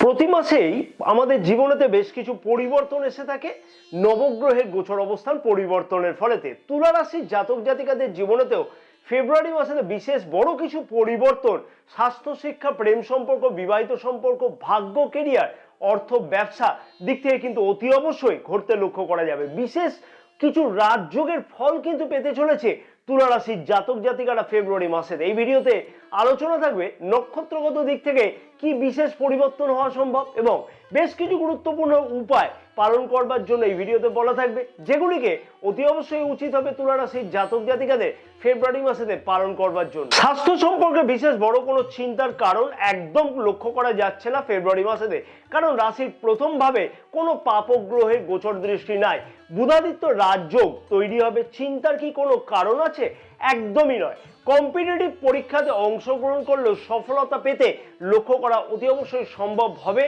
প্রতি মাসেই আমাদের জীবনেতে বেশ কিছু পরিবর্তন এসে থাকে নবগ্রহের গোচর অবস্থান পরিবর্তনের ফলেতে। তুলা রাশির জাতক জাতিকাদের জীবনেতেও ফেব্রুয়ারি মাসে বিশেষ বড় কিছু পরিবর্তন স্বাস্থ্য, শিক্ষা, প্রেম সম্পর্ক, বিবাহিত সম্পর্ক, ভাগ্য, কেরিয়ার, অর্থ, ব্যবসা দিক থেকে কিন্তু অতি অবশ্যই ঘটতে লক্ষ্য করা যাবে। বিশেষ কিছু রাজযোগের ফল কিন্তু পেতে চলেছে তুলা রাশির জাতক জাতিকারা ফেব্রুয়ারি মাসে। এই ভিডিওতে আলোচনা থাকবে নক্ষত্রগত দিক থেকে কি বিশেষ পরিবর্তন হওয়া সম্ভব এবং বেশ কিছু গুরুত্বপূর্ণ উপায় পালন করবার জন্য এই ভিডিওতে বলা থাকবে, যেগুলিকে অতি অবশ্যই উচিত হবে তুলা রাশির জাতক জাতিকাদের ফেব্রুয়ারি মাসেতে পালন করবার জন্য। স্বাস্থ্য সম্পর্কে বিশেষ বড় কোনো চিন্তার কারণ একদম লক্ষ্য করা যাচ্ছে না ফেব্রুয়ারি মাসেতে, কারণ রাশির প্রথম ভাবে কোনো পাপগ্রহের গোচর দৃষ্টি নাই। বুধাদিত্য রাজযোগ তৈরি হবে। চিন্তার কি কোনো কারণ আছে? একদমই নয়। কম্পিটিটিভ পরীক্ষাতে অংশগ্রহণ করলেও সফলতা পেতে লক্ষ্য করা অতি অবশ্যই সম্ভব হবে।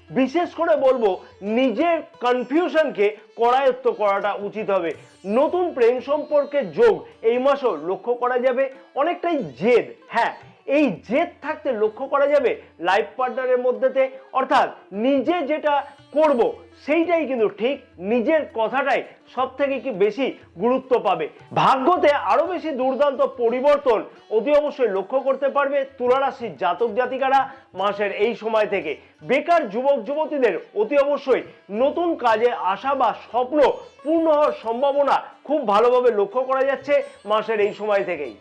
বিশেষ করে বলবো নিজের কনফিউশনকে করায়ত্ত করাটা উচিত হবে। নতুন প্রেম সম্পর্কের যোগ এই মাসেও লক্ষ্য করা যাবে। অনেকটাই জেদ, হ্যাঁ এই জেদ থাকতে লক্ষ্য করা যাবে লাইফ পার্টনারের মধ্যেতে, অর্থাৎ নিজে যেটা করব সেইটাই কিন্তু ঠিক, নিজের কথাটাই সব থেকে কি বেশি গুরুত্ব পাবে। ভাগ্যতে আরো বেশি দুর্দান্ত পরিবর্তন অতি অবশ্যই লক্ষ্য করতে পারবে তুলা রাশির জাতক জাতিকারা মাসের এই সময় থেকে। বেকার যুবক যুবতীদের অতি অবশ্যই নতুন কাজে আশা বা স্বপ্ন পূর্ণ হওয়ার সম্ভাবনা খুব ভালোভাবে লক্ষ্য করা যাচ্ছে মাসের এই সময় থেকেই।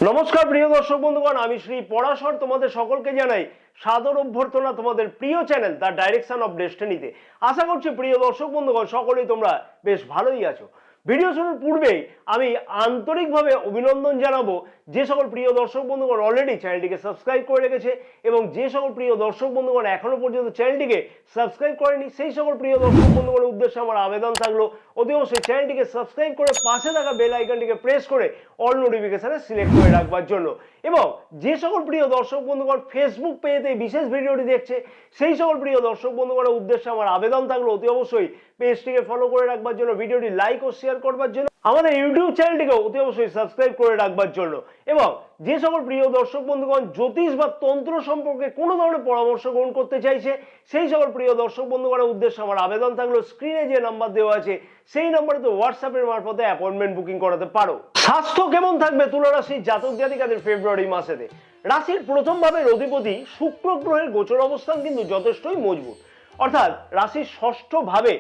নমস্কার প্রিয় দর্শক বন্ধুগণ, আমি শ্রী পরাশর তোমাদের সকলকে জানাই সাদর অভ্যর্থনা তোমাদের প্রিয় চ্যানেল দ্য ডাইরেকশন অফ ডেস্টিনিতে। আশা করছি প্রিয় দর্শক বন্ধুগণ সকলেই তোমরা বেশ ভালোই আছো। ভিডিও শুরুর পূর্বেই আমি আন্তরিকভাবে অভিনন্দন জানাবো যে সকল প্রিয় দর্শক বন্ধুগণ অলরেডি চ্যানেলটিকে সাবস্ক্রাইব করে রেখেছে এবং যে সকল প্রিয় দর্শক বন্ধুগণ এখনো পর্যন্ত চ্যানেলটিকে সাবস্ক্রাইব করেনি সেই সকল প্রিয় দর্শক বন্ধুগণের উদ্দেশ্যে আমার আবেদন থাকলো অতি অবশ্যই চ্যানেলটিকে সাবস্ক্রাইব করে পাশে থাকা বেল আইকনটিকে প্রেস করে অল নোটিফিকেশনে সিলেক্ট করে রাখবার জন্য। এবং যে সকল প্রিয় দর্শক বন্ধুগণ ফেসবুক পেজে বিশেষ ভিডিওটি দেখছে সেই সকল প্রিয় দর্শক বন্ধুগণের উদ্দেশ্যে আমার আবেদন থাকলো অতি অবশ্যই পেজটিকে ফলো করে রাখবার জন্য, ভিডিওটি লাইক ও শেয়ার করবার জন্য, আমাদের ইউটিউব চ্যানেলটিকে অতি অবশ্যই সাবস্ক্রাইব করে রাখবার জন্য। এবং যে সকল প্রিয় দর্শক বন্ধুগণ জ্যোতিষ বা তন্ত্র সম্পর্কে কোনো ধরনের পরামর্শ গ্রহণ করতে চাইছে সেই সকল প্রিয় দর্শক বন্ধুগণের উদ্দেশ্যে আমার আবেদন থাকলো স্ক্রিনে যে নাম্বার দেওয়া আছে সেই নাম্বারে তো হোয়াটসঅ্যাপের মারফতে অ্যাপয়েন্টমেন্ট বুকিং করাতে পারো। স্বাস্থ্য কেমন থাকবে তুলা রাশির জাতক জাতিকাদের ফেব্রুয়ারি মাসেতে? রাশির প্রথম ভাবের অধিপতি শুক্র গ্রহের গোচর অবস্থান কিন্তু যথেষ্টই মজবুত, অর্থাৎ রাশির ষষ্ঠ ভাবে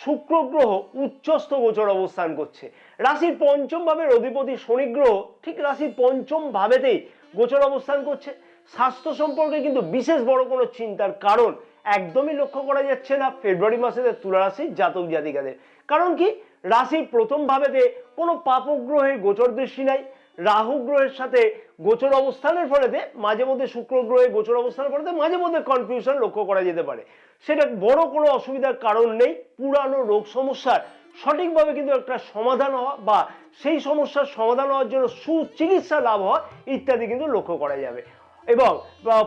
শুক্র গ্রহ উচ্চস্থ গোচর অবস্থান করছে। রাশির পঞ্চম ভাবের অধিপতি শনি গ্রহ ঠিক রাশির পঞ্চম ভাবেতেই গোচর অবস্থান করছে। স্বাস্থ্য সম্পর্কে কিন্তু বিশেষ বড় কোনো চিন্তার কারণ একদমই লক্ষ্য করা যাচ্ছে না ফেব্রুয়ারি মাসে তুলা রাশির জাতক জাতিকাদের। কারণ কি, রাশির প্রথম ভাবেতে কোনো পাপগ্রহের গোচর দৃষ্টি নাই। রাহু গ্রহের সাথে গোচর অবস্থানের ফলেতে মাঝে মধ্যে শুক্র গ্রহের গোচর অবস্থানের ফলেতে মাঝে মধ্যে কনফিউশন লক্ষ্য করা যেতে পারে। সেটা বড় কোনো অসুবিধার কারণ নেই। পুরানো রোগ সমস্যার সঠিকভাবে কিন্তু একটা সমাধান হওয়া বা সেই সমস্যার সমাধান হওয়ার জন্য সুচিকিৎসা লাভ হওয়া ইত্যাদি কিন্তু লক্ষ্য করা যাবে। এবং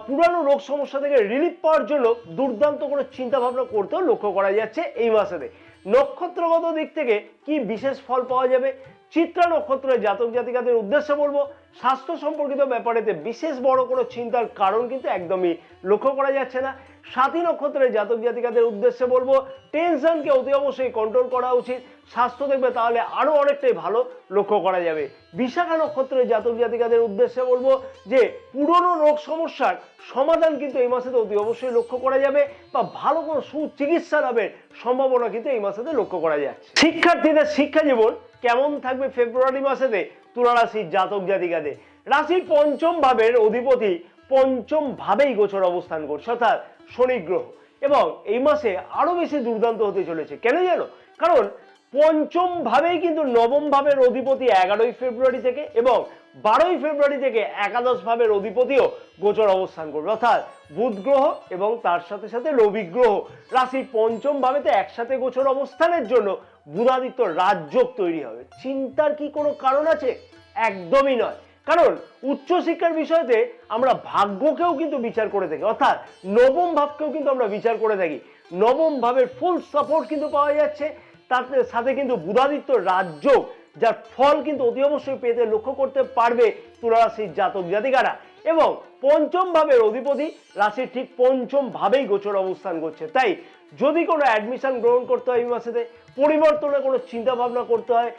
পুরানো রোগ সমস্যা থেকে রিলিফ পাওয়ার জন্য দুর্দান্ত কোনো চিন্তা ভাবনা করতেও লক্ষ্য করা যাচ্ছে এই মাসেতে। নক্ষত্রগত দিক থেকে কি বিশেষ ফল পাওয়া যাবে? চিত্রা নক্ষত্রের জাতক জাতিকাদের উদ্দেশ্যে বলবো স্বাস্থ্য সম্পর্কিত ব্যাপারেতে বিশেষ বড় কোনো চিন্তার কারণ কিন্তু একদমই লক্ষ্য করা যাচ্ছে না। সাথী নক্ষত্রের জাতক জাতিকাদের উদ্দেশ্যে বলবো টেনশনকে অতি অবশ্যই কন্ট্রোল করা উচিত। স্বাস্থ্য দেখবে তাহলে আরো অনেকটাই ভালো লক্ষ্য করা যাবে। বিশাখা নক্ষত্রের জাতক জাতিকাদের উদ্দেশ্যে বলবো যে পুরনো রোগ সমস্যার সমাধান কিন্তু এই মাসেতে অতি অবশ্যই লক্ষ্য করা যাবে বা ভালো কোনো সুচিকিৎসা লাভের সম্ভাবনা কিন্তু এই মাসেতে লক্ষ্য করা যাচ্ছে। শিক্ষার্থীদের শিক্ষা জীবন কেমন থাকবে ফেব্রুয়ারি মাসেতে তুলা রাশির জাতক জাতিকাদের? রাশির পঞ্চম ভাবের অধিপতি পঞ্চম ভাবেই গোচর অবস্থান করছে, অর্থাৎ শনি গ্রহ, এবং এই মাসে আরো বেশি দুর্দান্ত হতে চলেছে। কেন জানো? কারণ পঞ্চম ভাবেই কিন্তু নবম ভাবের অধিপতি 11ই ফেব্রুয়ারি থেকে এবং 12ই ফেব্রুয়ারি থেকে একাদশ ভাবের অধিপতিও গোচর অবস্থান করবে, অর্থাৎ বুধ গ্রহ এবং তার সাথে সাথে রবি গ্রহ রাশির পঞ্চম ভাবেতে একসাথে গোচর অবস্থানের জন্য বুধাদিত্য রাজযোগ তৈরি হবে। চিন্তার কি কোনো কারণ আছে? একদমই নয়। কারণ উচ্চশিক্ষার বিষয়তে আমরা ভাগ্যকেও কিন্তু বিচার করে থাকি, অর্থাৎ নবম ভাবকেও কিন্তু আমরা বিচার করে থাকি। নবম ভাবের ফুল সাপোর্ট কিন্তু পাওয়া যাচ্ছে, তার সাথে কিন্তু বুধাদিত্য রাজযোগ যার ফল কিন্তু অতি অবশ্যই পেতে লক্ষ্য করতে পারবে তুলা রাশির জাতক জাতিকারা। এবং পঞ্চম ভাবের অধিপতি রাশির ঠিক পঞ্চম ভাবেই গোচর অবস্থান করছে। তাই যদি কোনো অ্যাডমিশন গ্রহণ করতে হয় এই মাসেতে, পরিবর্তনের কোনো চিন্তা ভাবনা করতে হয়,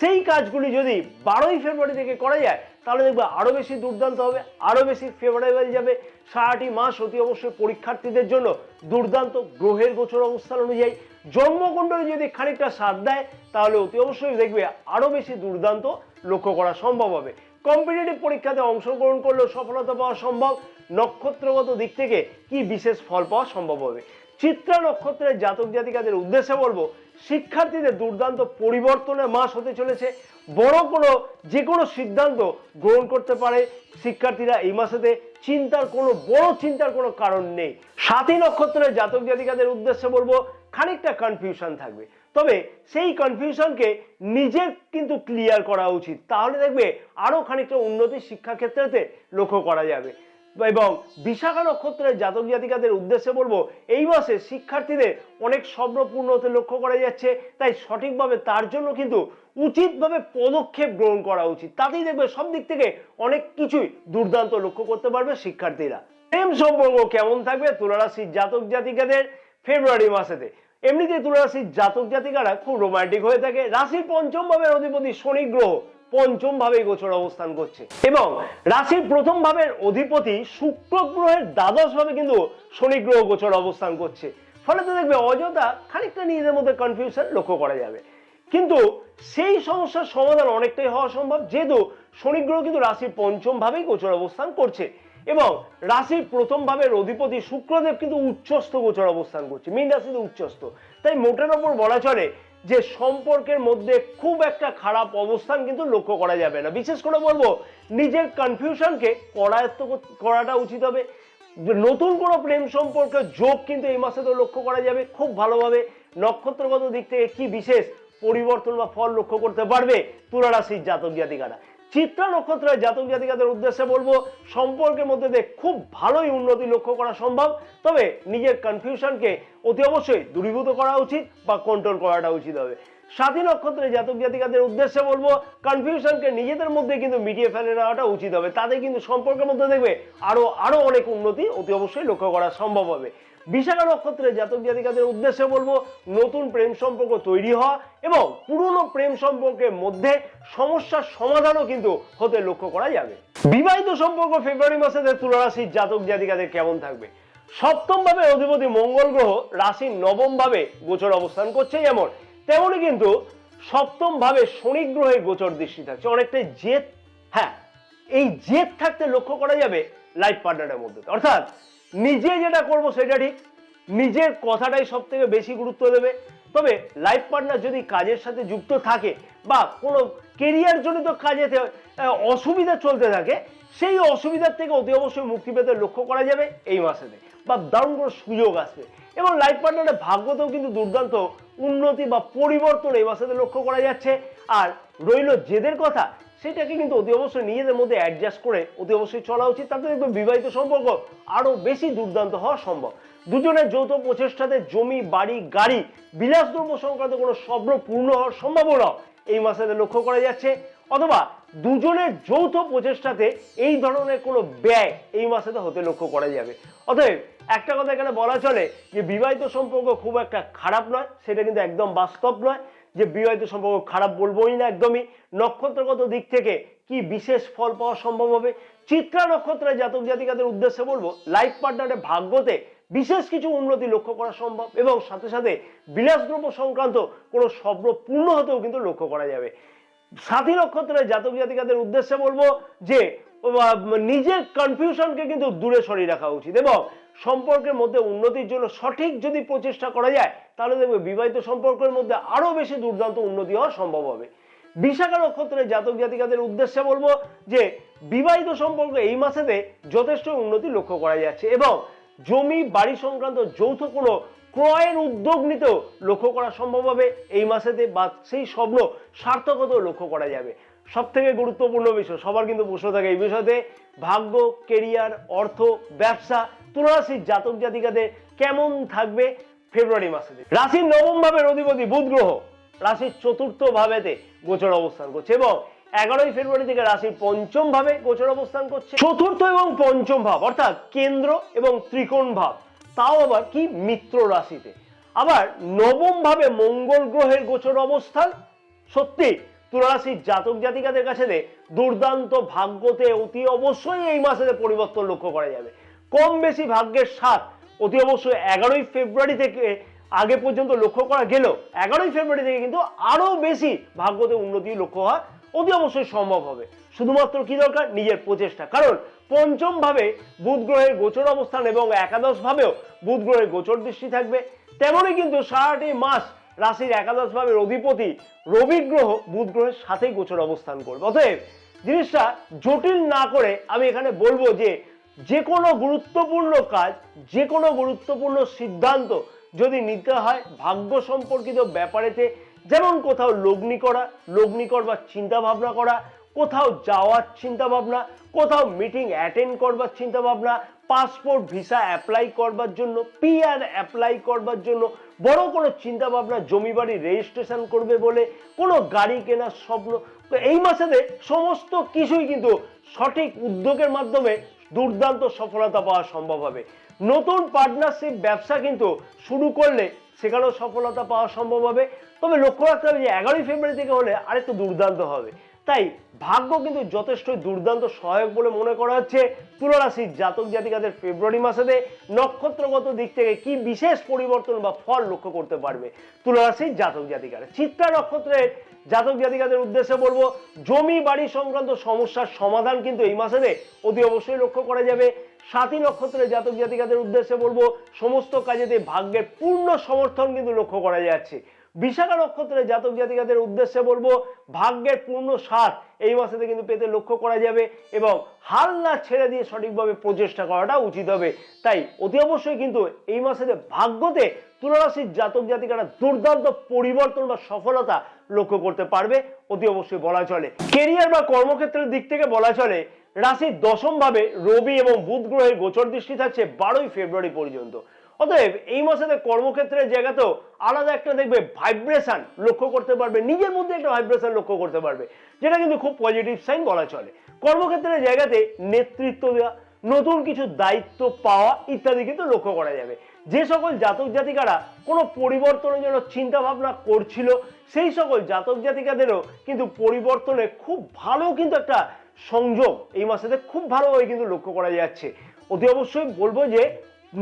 সেই কাজগুলি যদি 12ই ফেব্রুয়ারি থেকে করা যায় তাহলে দেখবে আরো বেশি দুর্দান্ত হবে, আরো বেশি ফেভারেবল যাবে। সারাটি মাস অতি অবশ্যই পরীক্ষার্থীদের জন্য দুর্দান্ত। গ্রহের গোচর অবস্থান অনুযায়ী জন্মকুণ্ডলী যদি খানিকটা সাথ দেয় তাহলে অতি অবশ্যই দেখবে আরো বেশি দুর্দান্ত লক্ষ্য করা সম্ভব হবে। কম্পিটিটিভ পরীক্ষাতে অংশগ্রহণ করলেও সফলতা পাওয়া সম্ভব। নক্ষত্রগত দিক থেকে কি বিশেষ ফল পাওয়া সম্ভব হবে। চিত্রা নক্ষত্রের জাতক জাতিকাদের উদ্দেশ্যে বলবো, শিক্ষার্থীদের দুর্দান্ত পরিবর্তনের মাস হতে চলেছে। বড় কোনো যে কোনো সিদ্ধান্ত গ্রহণ করতে পারে শিক্ষার্থীরা এই মাসেতে। চিন্তার কোনো কারণ নেই। সাথী নক্ষত্রের জাতক জাতিকাদের উদ্দেশ্যে বলবো, খানিকটা কনফিউশন থাকবে, তবে সেই কনফিউশনকে নিজে কিন্তু ক্লিয়ার করা উচিত, তাহলে দেখবে আরো খানিকটা উন্নতি শিক্ষাক্ষেত্রেতে লক্ষ্য করা যাবে। এবং বিশাখা নক্ষত্রের জাতক জাতিকাদের উদ্দেশ্যে বলবো, এই মাসে শিক্ষার্থীদের অনেক স্বপ্ন পূর্ণ হতে লক্ষ্য করা যাচ্ছে। তাই সঠিকভাবে তার জন্য কিন্তু উচিতভাবে পদক্ষেপ গ্রহণ করা উচিত, তাতেই দেখবে সব দিক থেকে অনেক কিছুই দুর্দান্ত লক্ষ্য করতে পারবে শিক্ষার্থীরা। প্রেম সম্পর্ক কেমন থাকবে তুলা রাশির জাতক জাতিকাদের ফেব্রুয়ারি মাসেতে? এমনিতে তুলা রাশির জাতক জাতিকারা খুব রোমান্টিক হয়ে থাকে। রাশির পঞ্চম ভাবের অধিপতি শনি গ্রহ পঞ্চম ভাবে গোচর অবস্থান করছে এবং রাশির প্রথম ভাবের অধিপতি শুক্র গ্রহের দ্বাদশ ভাবে কিন্তু শনি গ্রহ গোচর অবস্থান করছে। ফলে তো দেখবে অযথা খানিকটা নিজেদের মধ্যে কনফিউশন লক্ষ্য করা যাবে, কিন্তু সেই সমস্যার সমাধান অনেকটাই হওয়া সম্ভব, যেহেতু শনি গ্রহ কিন্তু রাশির পঞ্চম ভাবেই গোচর অবস্থান করছে এবং রাশির প্রথম ভাবের অধিপতি শুক্রদেব কিন্তু উচ্চস্থ গোচর অবস্থান করছে, মীন রাশিতে উচ্চস্থ। তাই মোটের ওপর বলা চলে যে সম্পর্কের মধ্যে খুব একটা খারাপ অবস্থান কিন্তু লক্ষ্য করা যাবে না। বিশেষ করে বলবো, নিজের কনফিউশনকে করায়ত্ত করাটা উচিত হবে। নতুন কোনো প্রেম সম্পর্কের যোগ কিন্তু এই মাসে তো লক্ষ্য করা যাবে খুব ভালোভাবে। নক্ষত্রগত দিক থেকে কি বিশেষ পরিবর্তন বা ফল লক্ষ্য করতে পারবে তুলা রাশির জাতক জাতিকারা? চিত্রা নক্ষত্রের জাতক জাতিকাদের উদ্দেশ্যে বলবো, সম্পর্কের মধ্যে দিয়ে খুব ভালোই উন্নতি লক্ষ্য করা সম্ভব, তবে নিজের কনফিউশনকে অতি অবশ্যই দূরীভূত করা উচিত বা কন্ট্রোল করাটা উচিত হবে। সাথী নক্ষত্রের জাতক জাতিকাদের উদ্দেশ্যে বলবো, কনফিউশনকে নিজেদের মধ্যে কিন্তু মিটিয়ে ফেলে নেওয়াটা উচিত হবে, তাতে কিন্তু সম্পর্কের মধ্যে দেখবে আরো অনেক উন্নতি অতি অবশ্যই লক্ষ্য করা সম্ভব হবে। বিশাখা নক্ষত্রের জাতক জাতিকাদের উদ্দেশ্যে বলবো, নতুন প্রেম সম্পর্ক তৈরি হওয়া এবং পুরনো প্রেম সম্পর্কের মধ্যে সমস্যার সমাধানও কিন্তু হতে লক্ষ্য করা যাবে। বিবাহিত সম্পর্ক ফেব্রুয়ারি মাসে তুলা রাশির জাতক জাতিকাদের কেমন থাকবে? সপ্তম ভাবে অধিপতি মঙ্গল গ্রহ রাশির নবম ভাবে গোচর অবস্থান করছে, যেমন তেমনি কিন্তু সপ্তম ভাবে শনি গ্রহের গোচর দৃষ্টি থাকছে। অনেকটাই জেদ, হ্যাঁ এই জেদ থাকতে লক্ষ্য করা যাবে লাইফ পার্টনারের মধ্যে। অর্থাৎ নিজে যেটা করবো সেটা ঠিক, নিজের কথাটাই সব থেকে বেশি গুরুত্ব দেবে। তবে লাইফ পার্টনার যদি কাজের সাথে যুক্ত থাকে বা কোনো কেরিয়ার জনিত কাজেতে অসুবিধা চলতে থাকে, সেই অসুবিধার থেকে অতি অবশ্যই মুক্তি পেতে লক্ষ্য করা যাবে এই মাসেতে, বা দারুণ কোনো সুযোগ আসবে। এবং লাইফ পার্টনারের ভাগ্যতেও কিন্তু দুর্দান্ত উন্নতি বা পরিবর্তন এই মাসেতে লক্ষ্য করা যাচ্ছে। আর রইল জেদের কথা, সেটাকে কিন্তু অতি অবশ্যই নিজেদের মধ্যে অ্যাডজাস্ট করে অতি অবশ্যই চলা উচিত, তাতে দেখবে বিবাহিত সম্পর্ক আরো বেশি দুর্দান্ত হওয়া সম্ভব। দুজনের যৌথ প্রচেষ্টাতে জমি বাড়ি গাড়ি বিলাসদ্রব্য সংক্রান্ত কোনো স্বপ্ন পূর্ণ হওয়ার সম্ভাবনা এই মাসেতে লক্ষ্য করা যাচ্ছে, অথবা দুজনের যৌথ প্রচেষ্টাতে এই ধরনের কোনো ব্যয় এই মাসেতে হতে লক্ষ্য করা যাবে। অতএব একটা কথা এখানে বলা চলে যে বিবাহিত সম্পর্ক খুব একটা খারাপ নয়, সেটা কিন্তু একদম বাস্তব নয় যে বিবাহিত সম্পর্ক খারাপ বলবোই না একদমই। নক্ষত্রগত দিক থেকে কি বিশেষ ফল পাওয়া সম্ভব হবে? চিত্রা নক্ষত্রের জাতক জাতিকাদের উদ্দেশ্যে বলবো, লাইফ পার্টনারের ভাগ্যতে বিশেষ কিছু উন্নতি লক্ষ্য করা সম্ভব এবং সাথে সাথে বিলাসদ্রব্য সংক্রান্ত কোনো স্বপ্ন পূর্ণ হতেও কিন্তু লক্ষ্য করা যাবে। সাথী নক্ষত্রের জাতক জাতিকাদের উদ্দেশ্যে বলবো যে নিজের কনফিউশনকে কিন্তু দূরে সরিয়ে রাখা উচিত এবং সম্পর্কের মধ্যে উন্নতির জন্য সঠিক যদি প্রচেষ্টা করা যায় তাহলে দেখবে বিবাহিত সম্পর্কের মধ্যে আরো বেশি দুর্দান্ত উন্নতি হওয়া সম্ভব হবে। বিশাখা নক্ষত্রের জাতক জাতিকাদের উদ্দেশ্যে বলবো যে বিবাহিত সম্পর্ক এই মাসেতে যথেষ্ট উন্নতি লক্ষ্য করা যাচ্ছে এবং জমি বাড়ি সংক্রান্ত যৌথ কোনো ক্রয়ের উদ্যোগ নিতেও লক্ষ্য করা সম্ভব হবে এই মাসেতে, বা সেই স্বপ্ন সার্থকতাও লক্ষ্য করা যাবে। সব থেকে গুরুত্বপূর্ণ বিষয়, সবার কিন্তু প্রশ্ন থাকে এই বিষয়তে, ভাগ্য, কেরিয়ার, অর্থ, ব্যবসা তুলা রাশির জাতক জাতিকাদের কেমন থাকবে ফেব্রুয়ারি মাসে? রাশির নবম ভাবের অধিপতি বুধ গ্রহ রাশির চতুর্থ ভাবেতে গোচর অবস্থান করছে এবং 11ই ফেব্রুয়ারি থেকে রাশির পঞ্চম ভাবে গোচর অবস্থান করছে। চতুর্থ এবং পঞ্চম ভাব অর্থাৎ কেন্দ্র এবং ত্রিকোণ ভাব, তাও আবার কি মিত্র রাশিতে। আবার নবম ভাবে মঙ্গল গ্রহের গোচর অবস্থান সত্যি তুলা রাশির জাতক জাতিকাদের কাছে দুর্দান্ত ভাগ্যতে অতি অবশ্যই এই মাসে পরিবর্তন লক্ষ্য করা যাবে। কম বেশি ভাগ্যের স্বাদ অতি অবশ্যই 11ই ফেব্রুয়ারি থেকে আগে পর্যন্ত লক্ষ্য করা গেলেও 11ই ফেব্রুয়ারি থেকে কিন্তু আরো বেশি ভাগ্যতে উন্নতি লক্ষ্য হওয়া অতি অবশ্যই সম্ভব হবে। শুধুমাত্র কি দরকার? নিজের প্রচেষ্টা। কারণ পঞ্চম ভাবে বুধ গ্রহের গোচর অবস্থান এবং একাদশ ভাবেও বুধ গ্রহের গোচর দৃষ্টি থাকবে। তেমনই কিন্তু সারাটি মাস রাশির একাদশ ভাবের অধিপতি রবি গ্রহ বুধ গ্রহের সাথেই গোচর অবস্থান করবে। অতএব জিনিসটা জটিল না করে আমি এখানে বলবো যে কোনো গুরুত্বপূর্ণ কাজ, যে কোনো গুরুত্বপূর্ণ সিদ্ধান্ত যদি নিতে হয় ভাগ্য সম্পর্কিত ব্যাপারেতে, যেমন কোথাও লগ্নি করবার চিন্তা ভাবনা করা, কোথাও যাওয়ার চিন্তা ভাবনা, কোথাও মিটিং অ্যাটেন্ড করবার চিন্তা ভাবনা, পাসপোর্ট ভিসা অ্যাপ্লাই করবার জন্য, পিআর অ্যাপ্লাই করবার জন্য, বড় কোনো চিন্তা ভাবনা, জমি বাড়ি রেজিস্ট্রেশন করবে বলে, কোনো গাড়ি কেনার স্বপ্ন, তো এই মাসেতে সমস্ত কিছুই কিন্তু সঠিক উদ্যোগের মাধ্যমে দুর্দান্ত সফলতা পাওয়া সম্ভব হবে। নতুন পার্টনারশিপ ব্যবসা কিন্তু শুরু করলে সেখানেও সফলতা পাওয়া সম্ভব হবে। তবে লক্ষ্য রাখতে হবে যে 11ই ফেব্রুয়ারি থেকে হলে আরেকটু দুর্দান্ত হবে। তাই ভাগ্য কিন্তু যথেষ্ট দুর্দান্ত সহায়ক বলে মনে করা হচ্ছে। তুলা রাশির জাতক জাতিকাদের ফেব্রুয়ারি মাসেতে নক্ষত্রগত দিক থেকে কি বিশেষ পরিবর্তন বা ফল লক্ষ্য করতে পারবে তুলা রাশির জাতক জাতিকারা। চিত্রা নক্ষত্রের জাতক জাতিকাদের উদ্দেশ্যে বলবো, জমি বাড়ি সংক্রান্ত সমস্যার সমাধান কিন্তু এই মাসেতে অতি অবশ্যই লক্ষ্য করা যাবে। সাথী নক্ষত্রের জাতক জাতিকাদের উদ্দেশ্যে বলবো, সমস্ত কাজেতে ভাগ্যের পূর্ণ সমর্থন কিন্তু লক্ষ্য করা যাচ্ছে। বিশাখা নক্ষত্রের জাতক জাতিকাদের উদ্দেশ্যে বলবো, ভাগ্যের পূর্ণ সাথ এই মাসেতে কিন্তু পেতে লক্ষ্য করা যাবে এবং হাল না ছেড়ে দিয়ে সঠিকভাবে প্রচেষ্টা করাটা উচিত হবে। তাই অতি অবশ্যই কিন্তু এই মাসেতে ভাগ্যতে তুলা রাশির জাতক জাতিকারা দুর্দান্ত পরিবর্তন বা সফলতা লক্ষ্য করতে পারবে অতি অবশ্যই বলা চলে। কেরিয়ার বা কর্মক্ষেত্রের দিক থেকে বলা চলে রাশির দশম ভাবে রবি এবং বুধ গ্রহের গোচর দৃষ্টি থাকছে 12ই ফেব্রুয়ারি পর্যন্ত। অতএব এই মাসেতে কর্মক্ষেত্রের জায়গাতেও আলাদা একটা দেখবে ভাইব্রেশন লক্ষ্য করতে পারবে, নিজের মধ্যে একটা ভাইব্রেশন লক্ষ্য করতে পারবে, যেটা কিন্তু খুব পজিটিভ সাইন বলা চলে। কর্মক্ষেত্রের জায়গাতে নেতৃত্ব দেওয়া, নতুন কিছু দায়িত্ব পাওয়া ইত্যাদি কিন্তু লক্ষ্য করা যাবে। যে সকল জাতক জাতিকারা কোনো পরিবর্তনের জন্য চিন্তা ভাবনা করছিল সেই সকল জাতক জাতিকাদেরও কিন্তু পরিবর্তনে খুব ভালো কিন্তু একটা সংযোগ এই মাসেতে খুব ভালোভাবে কিন্তু লক্ষ্য করা যাচ্ছে। অতি অবশ্যই বলবো যে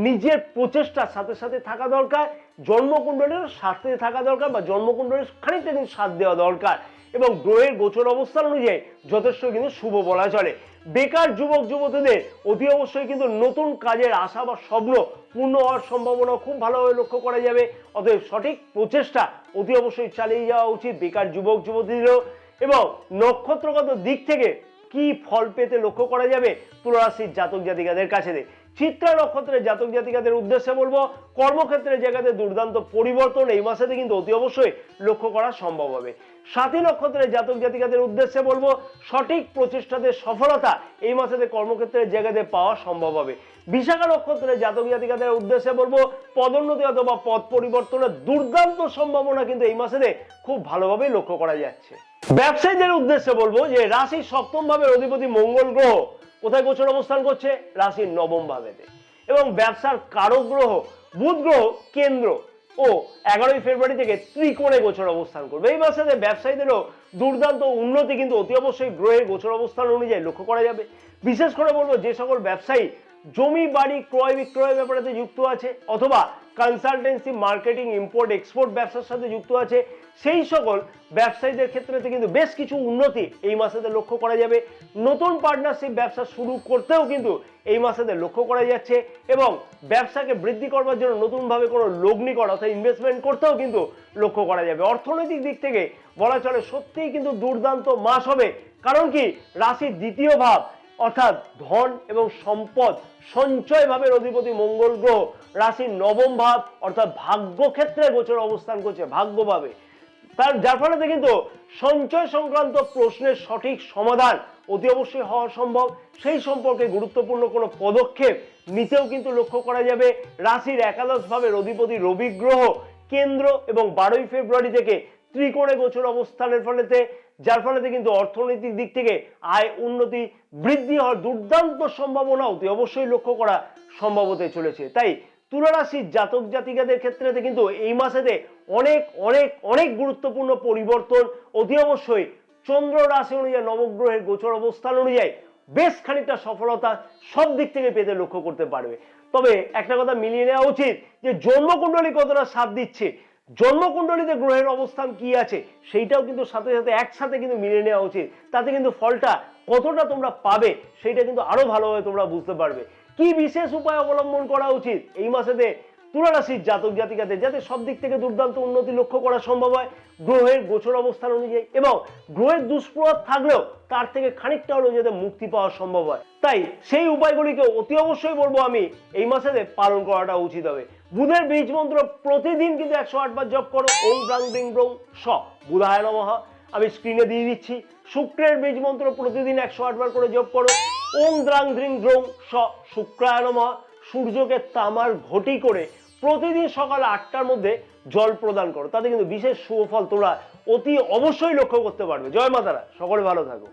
নিজের প্রচেষ্টার সাথে সাথে থাকা দরকার, জন্মকুণ্ডলের সাথে থাকা দরকার বা জন্মকুণ্ডলের খানিকটা কিন্তু সাথ দেওয়া দরকার এবং গ্রহের গোচর অবস্থান অনুযায়ী যথেষ্ট কিন্তু শুভ বলা চলে। বেকার যুবক যুবতীদের অতি অবশ্যই কিন্তু নতুন কাজের আশা বা স্বপ্ন পূর্ণ হওয়ার সম্ভাবনা খুব ভালোভাবে লক্ষ্য করা যাবে। অতএব সঠিক প্রচেষ্টা অতি অবশ্যই চালিয়ে যাওয়া উচিত বেকার যুবক যুবতীদেরও। এবং নক্ষত্রগত দিক থেকে কি ফল পেতে লক্ষ্য করা যাবে তুলা রাশির জাতক জাতিকাদের কাছে। চিত্রা নক্ষত্রের জাতক জাতিকাদের উদ্দেশ্যে বলবো, কর্মক্ষেত্রের জায়গাতে দুর্দান্ত পরিবর্তন এই মাসেতে কিন্তু অতি অবশ্যই লক্ষ্য করা সম্ভব হবে। সাথী নক্ষত্রের জাতক জাতিকাদের উদ্দেশ্যে বলবো, সঠিক প্রচেষ্টাতে সফলতা এই মাসেতে কর্মক্ষেত্রের জায়গাতে পাওয়া সম্ভব হবে। বিশাখা নক্ষত্রের জাতক জাতিকাদের উদ্দেশ্যে বলবো, পদোন্নতি অথবা পদ পরিবর্তনের দুর্দান্ত সম্ভাবনা কিন্তু এই মাসেতে খুব ভালোভাবে লক্ষ্য করা যাচ্ছে। ব্যবসায়ীদের উদ্দেশ্যে বলবো যে রাশির সপ্তম ভাবের অধিপতি মঙ্গল গ্রহ কোথায় গোচর অবস্থান করছে? রাশির নবম ভাবেতে। এবং ব্যবসার কারক গ্রহ বুধ গ্রহ কেন্দ্র ও 11ই ফেব্রুয়ারি থেকে ত্রিকোণে গোচর অবস্থান করবে। এই মাসেতে ব্যবসায়ীদেরও দুর্দান্ত উন্নতি কিন্তু অতি অবশ্যই গ্রহের গোচর অবস্থান অনুযায়ী লক্ষ্য করা যাবে। বিশেষ করে বলবো যে সকল ব্যবসায়ী জমি বাড়ি ক্রয় বিক্রয়ের ব্যাপারে যুক্ত আছে অথবা কনসালটেন্সি মার্কেটিং ইম্পোর্ট এক্সপোর্ট ব্যবসার সাথে যুক্ত আছে সেই সকল ব্যবসায়ীদের ক্ষেত্রে কিন্তু বেশ কিছু উন্নতি এই মাসেতে লক্ষ্য করা যাবে। নতুন পার্টনারশিপ ব্যবসা শুরু করতেও কিন্তু এই মাসেতে লক্ষ্য করা যাচ্ছে এবং ব্যবসাকে বৃদ্ধি করবার জন্য নতুনভাবে কোনো লগ্নি করা অর্থাৎ ইনভেস্টমেন্ট করতেও কিন্তু লক্ষ্য করা যাবে। অর্থনৈতিক দিক থেকে বলা চলে সত্যিই কিন্তু দুর্দান্ত মাস হবে। কারণ কি রাশির দ্বিতীয় ভাব অর্থাৎ ধন এবং সম্পদ সঞ্চয় ভাবের অধিপতি মঙ্গল গ্রহ রাশির নবম ভাব অর্থাৎ ভাগ্য ক্ষেত্রে গোচর অবস্থান করছে ভাগ্যভাবে। যার ফলে কিন্তু সঞ্চয় সংক্রান্ত প্রশ্নের সঠিক সমাধান অতি অবশ্যই হওয়া সম্ভব। সেই সম্পর্কে গুরুত্বপূর্ণ কোনো পদক্ষেপ নিতেও কিন্তু লক্ষ্য করা যাবে। রাশির একাদশ ভাবের অধিপতি রবি গ্রহ কেন্দ্র এবং 12ই ফেব্রুয়ারি থেকে ত্রিকোণে গোচর অবস্থানের ফলেতে, যার ফলেতে কিন্তু অর্থনৈতিক দিক থেকে আয় উন্নতি বৃদ্ধি হওয়ার দুর্দান্ত সম্ভাবনা অতি অবশ্যই লক্ষ্য করা সম্ভব হতে চলেছে। তাই তুলা রাশির জাতক জাতিকাদের ক্ষেত্রে কিন্তু এই মাসেতে অনেক অনেক অনেক গুরুত্বপূর্ণ পরিবর্তন অতি অবশ্যই চন্দ্র রাশি অনুযায়ী নবগ্রহের গোচর অবস্থান অনুযায়ী বেশ খানিকটা সফলতা সব দিক থেকে পেতে লক্ষ্য করতে পারবে। তবে একটা কথা মিলিয়ে নেওয়া উচিত যে জন্মকুণ্ডলী কতটা সাথ দিচ্ছে, জন্মকুণ্ডলীতে গ্রহের অবস্থান কি আছে সেইটাও কিন্তু সাথে সাথে একসাথে কিন্তু মিলিয়ে নেওয়া উচিত। তাতে কিন্তু ফলটা কতটা তোমরা পাবে সেইটা কিন্তু আরো ভালোভাবে তোমরা বুঝতে পারবে। কি বিশেষ উপায় অবলম্বন করা উচিত এই মাসেতে তুলা রাশির জাতক জাতিকাদের, যাতে সব দিক থেকে দুর্দান্ত উন্নতি লক্ষ্য করা সম্ভব হয় গ্রহের গোচর অবস্থান অনুযায়ী, এবং গ্রহের দুষ্প্রভাব থাকলেও তার থেকে খানিকটা হলেও যাতে মুক্তি পাওয়া সম্ভব হয়। তাই সেই উপায়গুলিকে অতি অবশ্যই বলবো আমি এই মাসেতে পালন করাটা উচিত হবে। বুধের বীজ মন্ত্র প্রতিদিন কিন্তু 108 বার জপ করো, ওম ব্রাং ব্রিং ব্রং স বুধায় নমঃ, আমি স্ক্রিনে দিয়ে দিচ্ছি। শুক্রের বীজ মন্ত্র প্রতিদিন 108 বার করে জপ করো, ওম দ্রাং দ্রিং দ্রং স শুক্রায় নমঃ। সূর্যকে তামার ঘটি করে প্রতিদিন সকাল 8টার মধ্যে জল প্রদান করো, তাতে কিন্তু বিশেষ সুফল তোমরা অতি অবশ্যই লক্ষ্য করতে পারবে। জয় মাতারা, সকলে ভালো থাকো।